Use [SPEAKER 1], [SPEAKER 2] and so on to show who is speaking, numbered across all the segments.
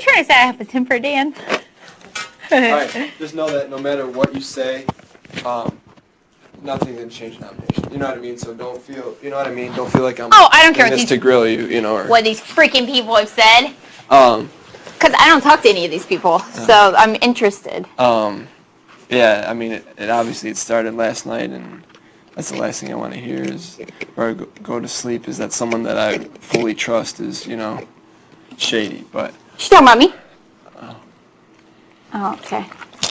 [SPEAKER 1] You trying to say I have a temper, Dan?
[SPEAKER 2] Alright, just know that no matter what you say, nothing's gonna change the nomination. You know what I mean? So don't feel, you know what I mean? Don't feel like I'm
[SPEAKER 1] I don't care
[SPEAKER 2] doing this to grill you, you know. Or,
[SPEAKER 1] what these freaking people have said. Because I don't talk to any of these people, so I'm interested.
[SPEAKER 2] Yeah, I mean, it obviously it started last night, and that's the last thing I want to hear is, or go to sleep, is that someone that I fully trust is, you know, shady. But
[SPEAKER 1] She's talking about me? Oh, okay.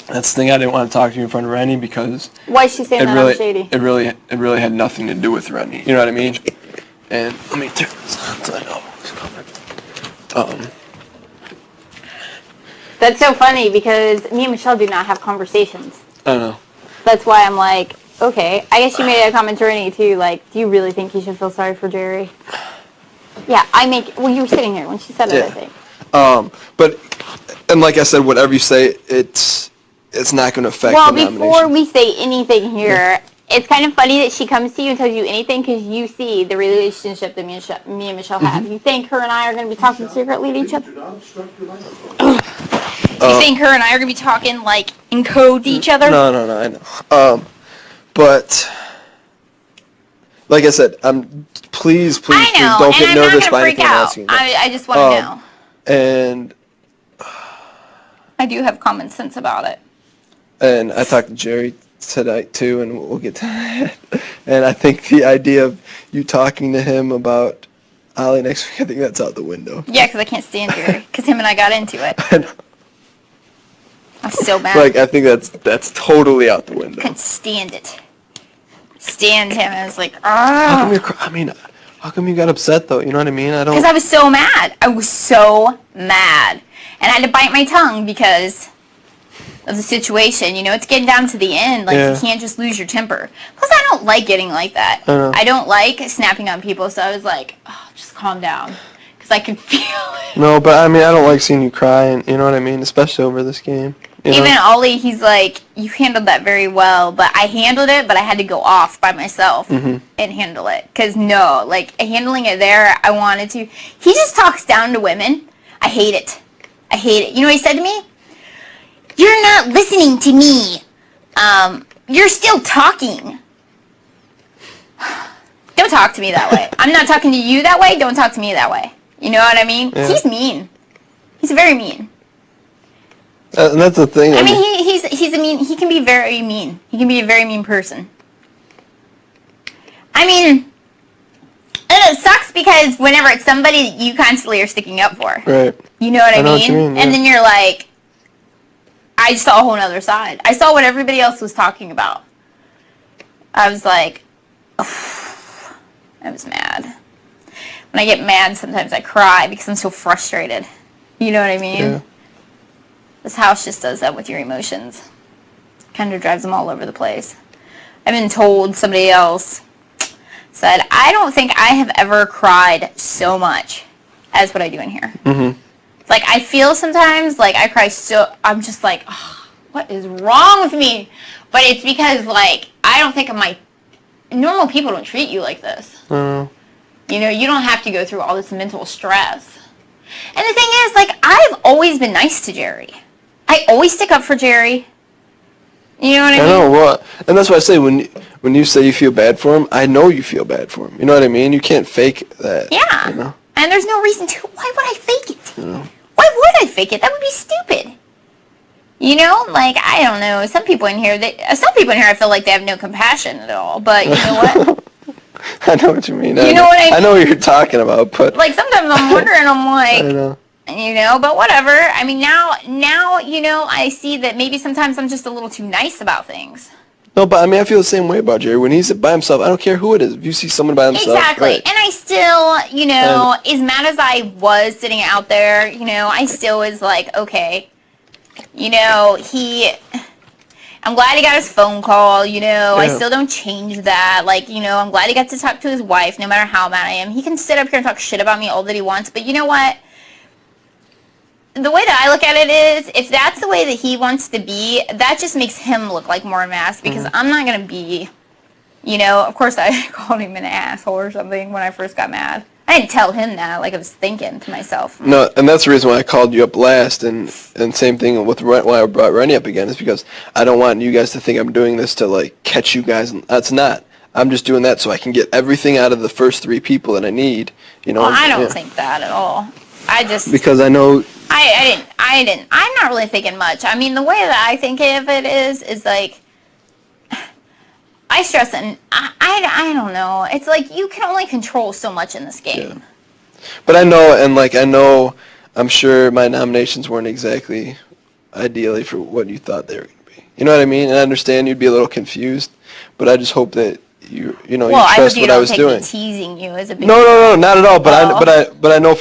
[SPEAKER 2] That's the thing. I didn't want to talk to you in front of Rennie because
[SPEAKER 1] why is she saying that I'm shady?
[SPEAKER 2] It really had nothing to do with Rennie. You know what I mean? And let me turn this on so I know who's coming.
[SPEAKER 1] That's so funny because me and Michelle do not have conversations.
[SPEAKER 2] I know.
[SPEAKER 1] That's why I'm like, okay. I guess you made a comment to Rennie too. Like, do you really think you should feel sorry for Jerry? Yeah, well, you were sitting here when she said it, I think.
[SPEAKER 2] And like I said, whatever you say, it's not going to affect the nomination.
[SPEAKER 1] Well, before we say anything here, it's kind of funny that she comes to you and tells you anything because you see the relationship that me and Michelle have. You think her and I are going to be talking secretly to each other? You think her and I are going to be talking, like, in code to each other?
[SPEAKER 2] No, I know. But, like I said, please don't get nervous by anything I'm asking.
[SPEAKER 1] I just want to know.
[SPEAKER 2] And
[SPEAKER 1] I do have common sense about it.
[SPEAKER 2] And I talked to Jerry tonight, too, and we'll get to that. And I think the idea of you talking to him about Ollie next week, I think that's out the window.
[SPEAKER 1] Yeah, because I can't stand Jerry, because him and I got into it.
[SPEAKER 2] I know.
[SPEAKER 1] I'm so mad.
[SPEAKER 2] Like, I think that's totally out the window.
[SPEAKER 1] Couldn't stand it. Stand him. I was like, ah.
[SPEAKER 2] How come you got upset, though? You know what I mean?
[SPEAKER 1] Because I was so mad. I was so mad. And I had to bite my tongue because of the situation. You know, it's getting down to the end. Like, you can't just lose your temper. Plus, I don't like getting like that. I don't like snapping on people, so I was like, oh, just calm down. Because I could feel it.
[SPEAKER 2] No, but I don't like seeing you cry, and you know what I mean? Especially over this game.
[SPEAKER 1] Even Ollie, he's like, you handled that very well, but I handled it, but I had to go off by myself and handle it. Because, no, like, handling it there, I wanted to. He just talks down to women. I hate it. I hate it. You know what he said to me? You're not listening to me. You're still talking. Don't talk to me that way. I'm not talking to you that way. Don't talk to me that way. You know what I mean? Yeah. He's mean. He's very mean.
[SPEAKER 2] And that's the thing.
[SPEAKER 1] I mean, he can be very mean. He can be a very mean person. I mean, it sucks because whenever it's somebody that you constantly are sticking up for.
[SPEAKER 2] Right.
[SPEAKER 1] You know what I mean?
[SPEAKER 2] What you mean, yeah.
[SPEAKER 1] And then you're like, I saw a whole other side. I saw what everybody else was talking about. I was like, oh, I was mad. When I get mad, sometimes I cry because I'm so frustrated. You know what I mean?
[SPEAKER 2] Yeah.
[SPEAKER 1] This house just does that with your emotions. Kind of drives them all over the place. I've been told, somebody else said, I don't think I have ever cried so much as what I do in here. Mm-hmm. Like, I feel sometimes like I cry I'm just like, oh, what is wrong with me? But it's because, like, I don't think normal people don't treat you like this. You know, you don't have to go through all this mental stress. And the thing is, like, I've always been nice to Jerry. I always stick up for Jerry. You know what I mean?
[SPEAKER 2] I know, well, and that's why I say when you say you feel bad for him, I know you feel bad for him. You know what I mean? You can't fake that.
[SPEAKER 1] Yeah.
[SPEAKER 2] You know?
[SPEAKER 1] And there's no reason to. Why would I fake it?
[SPEAKER 2] You know?
[SPEAKER 1] Why would I fake it? That would be stupid. You know, like, I don't know. Some people in here, I feel like they have no compassion at all. But you know what?
[SPEAKER 2] I know what you mean.
[SPEAKER 1] You know what I mean?
[SPEAKER 2] I know what you're talking about, but
[SPEAKER 1] like sometimes I'm wondering, I'm like,
[SPEAKER 2] I know.
[SPEAKER 1] You know, but whatever. I mean, now, you know, I see that maybe sometimes I'm just a little too nice about things.
[SPEAKER 2] No, but I mean, I feel the same way about Jerry. When he's by himself, I don't care who it is. If you see someone by himself,
[SPEAKER 1] exactly.
[SPEAKER 2] Right.
[SPEAKER 1] And I still, you know, as mad as I was sitting out there, you know, I still was like, okay, you know, I'm glad he got his phone call, you know, I still don't change that, like, you know, I'm glad he got to talk to his wife, no matter how mad I am. He can sit up here and talk shit about me all that he wants, but you know what? The way that I look at it is, if that's the way that he wants to be, that just makes him look like more an ass, because I'm not going to be, you know, of course I called him an asshole or something when I first got mad. I didn't tell him that. Like, I was thinking to myself.
[SPEAKER 2] No, and that's the reason why I called you up last, and same thing with why I brought Rennie up again, is because I don't want you guys to think I'm doing this to, like, catch you guys. That's not. I'm just doing that so I can get everything out of the first 3 people that I need, you know.
[SPEAKER 1] Well, I don't think that at all. I just...
[SPEAKER 2] Because I know...
[SPEAKER 1] I didn't. I'm not really thinking much. I mean, the way that I think of it is like... I stress and I don't know. It's like you can only control so much in this game.
[SPEAKER 2] Yeah. But I know, I'm sure my nominations weren't exactly ideally for what you thought they were going to be. You know what I mean? And I understand you'd be a little confused, but I just hope that you trust what I was doing.
[SPEAKER 1] Me teasing you as a big
[SPEAKER 2] No, not at all. But I know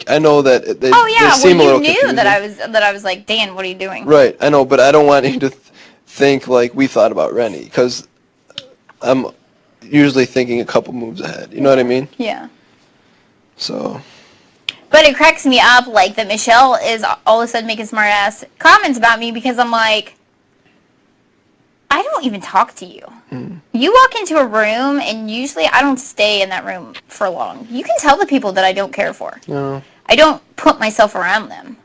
[SPEAKER 2] I know that they.
[SPEAKER 1] Oh yeah,
[SPEAKER 2] they seem a little
[SPEAKER 1] you knew
[SPEAKER 2] confusing.
[SPEAKER 1] that I was like, Dan, what are you doing?
[SPEAKER 2] Right, I know, but I don't want you to think like we thought about Rennie, because I'm usually thinking a couple moves ahead. You know what I mean?
[SPEAKER 1] Yeah.
[SPEAKER 2] So.
[SPEAKER 1] But it cracks me up, like, that Michelle is all of a sudden making smart-ass comments about me because I'm like, I don't even talk to you. Mm. You walk into a room, and usually I don't stay in that room for long. You can tell the people that I don't care for.
[SPEAKER 2] No.
[SPEAKER 1] I don't put myself around them.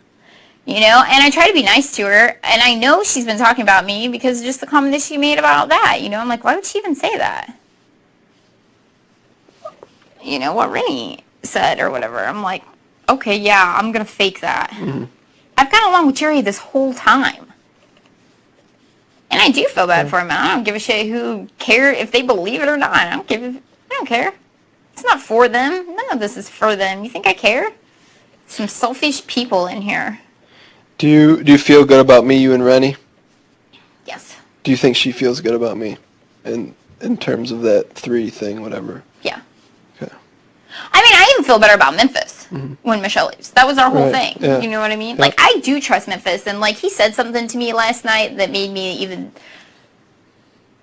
[SPEAKER 1] You know? And I try to be nice to her, and I know she's been talking about me because of just the comment that she made about that. You know? I'm like, why would she even say that? You know, what Rennie said or whatever. I'm like, okay, yeah, I'm going to fake that. Mm-hmm. I've gotten along with Jerry this whole time. And I do feel bad for him. I don't give a shit who cares if they believe it or not. I don't care. It's not for them. None of this is for them. You think I care? Some selfish people in here.
[SPEAKER 2] Do you feel good about me, you and Rennie?
[SPEAKER 1] Yes.
[SPEAKER 2] Do you think she feels good about me in terms of that 3 thing, whatever?
[SPEAKER 1] Yeah.
[SPEAKER 2] Okay.
[SPEAKER 1] I mean, I even feel better about Memphis when Michelle leaves. That was our whole thing.
[SPEAKER 2] Yeah.
[SPEAKER 1] You know what I mean?
[SPEAKER 2] Yeah.
[SPEAKER 1] Like, I do trust Memphis, and, like, he said something to me last night that made me even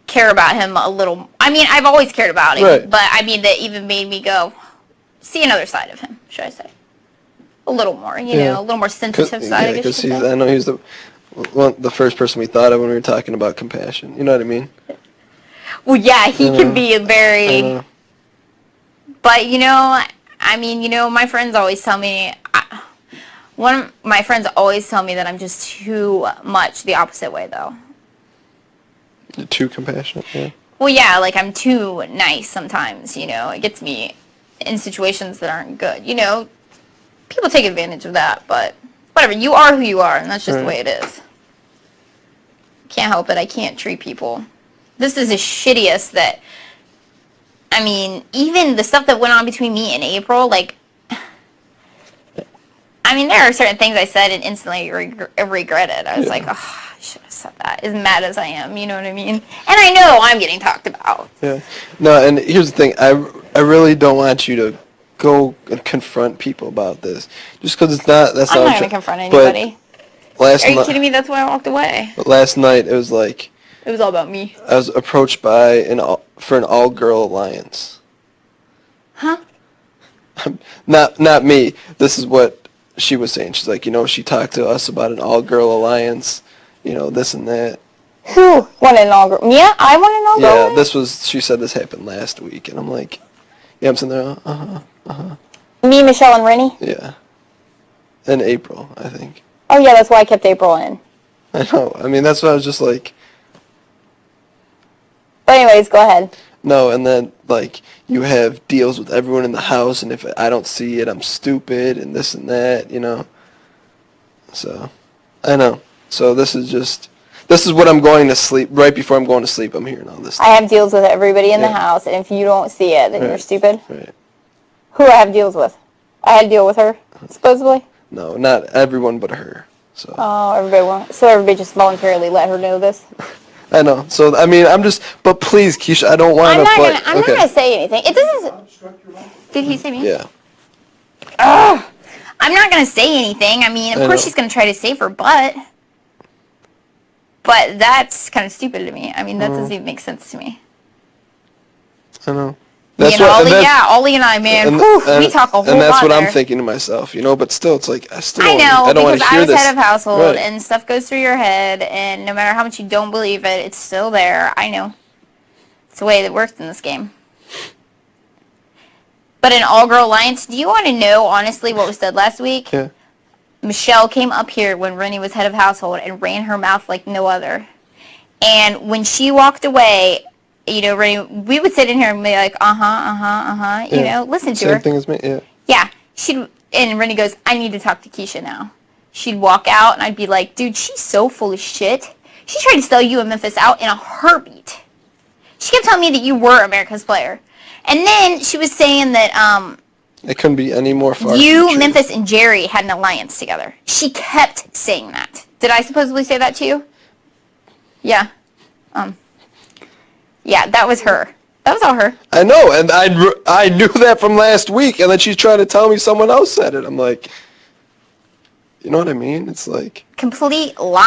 [SPEAKER 1] care about him a little. I mean, I've always cared about him, but, I mean, that even made me go, see another side of him, should I say. A little more, you know, a little more sensitive side, I guess you could say.
[SPEAKER 2] I know he's the first person we thought of when we were talking about compassion. You know what I mean?
[SPEAKER 1] Well, yeah, he can be a very... But, you know, I mean, you know, my friends always tell me... One of my friends always tell me that I'm just too much the opposite way, though.
[SPEAKER 2] You're too compassionate, yeah.
[SPEAKER 1] Well, yeah, like, I'm too nice sometimes, you know. It gets me in situations that aren't good, you know. People take advantage of that, but whatever. You are who you are, and that's just the way it is. Can't help it. I can't treat people. This is the shittiest that... I mean, even the stuff that went on between me and April, like... I mean, there are certain things I said and instantly regretted. I was like, oh, I should have said that. As mad as I am, you know what I mean? And I know I'm getting talked about.
[SPEAKER 2] Yeah. No, and here's the thing. I really don't want you to go and confront people about this, just because it's not. That's
[SPEAKER 1] I'm not going to confront anybody. Are you kidding me? That's why I walked away.
[SPEAKER 2] But last night it was like.
[SPEAKER 1] It was all about me.
[SPEAKER 2] I was approached by for an all-girl alliance.
[SPEAKER 1] Huh?
[SPEAKER 2] Not me. This is what she was saying. She's like, you know, she talked to us about an all-girl alliance. You know, this and that.
[SPEAKER 1] Who wanted an all-girl? Yeah, I want an all-girl.
[SPEAKER 2] Yeah, she said this happened last week, and I'm like, yeah, I'm sitting there,
[SPEAKER 1] Me, Michelle, and Rennie?
[SPEAKER 2] Yeah. And April, I think.
[SPEAKER 1] Oh, yeah, that's why I kept April in.
[SPEAKER 2] I know. I mean, that's why I was just like...
[SPEAKER 1] But anyways, go ahead.
[SPEAKER 2] No, and then, like, you have deals with everyone in the house, and if I don't see it, I'm stupid, and this and that, you know. So, I know. So this is what I'm going to sleep, right before I'm going to sleep, I'm hearing all this stuff.
[SPEAKER 1] I have deals with everybody in the house, and if you don't see it, then you're stupid.
[SPEAKER 2] Right.
[SPEAKER 1] Who I have deals with? I had a deal with her, supposedly?
[SPEAKER 2] No, not everyone but her. So.
[SPEAKER 1] Oh, everybody just voluntarily let her know this?
[SPEAKER 2] I know. So, I mean, but please, Keesha, I don't want to fight.
[SPEAKER 1] I'm not going to say anything. It doesn't... Did he say me?
[SPEAKER 2] Yeah.
[SPEAKER 1] Ugh. I'm not going to say anything. I mean, of course she's going to try to save her butt. But that's kind of stupid to me. I mean, that doesn't even make sense to me.
[SPEAKER 2] I know.
[SPEAKER 1] Ollie and I, man, we talk a whole lot.
[SPEAKER 2] And that's what I'm thinking to myself, you know. But still, it's like I don't want to hear this.
[SPEAKER 1] Because I was head of household, and stuff goes through your head, and no matter how much you don't believe it, it's still there. I know. It's the way that works in this game. But an all-girl alliance, do you want to know, honestly, what was said last week?
[SPEAKER 2] Yeah.
[SPEAKER 1] Michelle came up here when Rennie was head of household and ran her mouth like no other. And when she walked away, you know, Rennie, we would sit in here and be like, you know, listen to her.
[SPEAKER 2] Same thing as me, yeah.
[SPEAKER 1] Yeah. And Rennie goes, I need to talk to Keesha now. She'd walk out, and I'd be like, dude, she's so full of shit. She tried to sell you and Memphis out in a heartbeat. She kept telling me that you were America's player. And then she was saying that
[SPEAKER 2] It couldn't be any more far
[SPEAKER 1] you,
[SPEAKER 2] from the truth.
[SPEAKER 1] Memphis, and Jerry had an alliance together. She kept saying that. Did I supposedly say that to you? Yeah. Yeah, that was her. That was all her.
[SPEAKER 2] I know, and I knew that from last week, and then she's trying to tell me someone else said it. I'm like, you know what I mean? It's like...
[SPEAKER 1] Complete lie.